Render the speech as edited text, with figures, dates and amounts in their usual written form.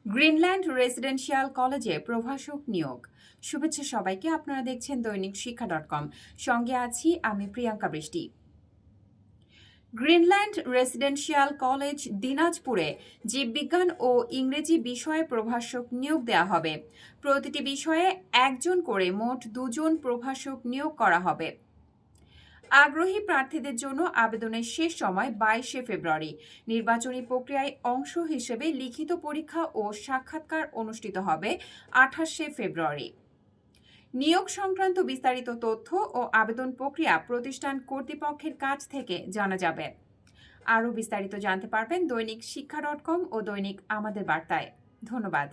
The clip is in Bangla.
গ্রিনল্যান্ড রেসিডেন্সিয়াল কলেজে প্রভাষক নিয়োগ। শুভেচ্ছা সবাইকে। আপনারা দেখছেন দৈনিক শিক্ষা.com। সঙ্গে আছি আমি প্রিয়াঙ্কা বৃষ্টি। গ্রিনল্যান্ড রেসিডেন্সিয়াল কলেজ দিনাজপুরে জীববিজ্ঞান ও ইংরেজি বিষয়ে প্রভাষক নিয়োগ দেওয়া হবে। প্রতিটি বিষয়ে একজন করে মোট 2 জন প্রভাষক নিয়োগ করা হবে। আগ্রহী প্রার্থীদের জন্য আবেদনের শেষ সময় 22শে ফেব্রুয়ারি। নির্বাচনী প্রক্রিয়ায় অংশ হিসেবে লিখিত পরীক্ষা ও সাক্ষাৎকার অনুষ্ঠিত হবে 28শে ফেব্রুয়ারি। নিয়োগ সংক্রান্ত বিস্তারিত তথ্য ও আবেদন প্রক্রিয়া প্রতিষ্ঠান কর্তৃপক্ষের কাছ থেকে জানা যাবে। আরও বিস্তারিত জানতে পারবেন দৈনিক শিক্ষা.com ও দৈনিক আমাদের বার্তায়। ধন্যবাদ।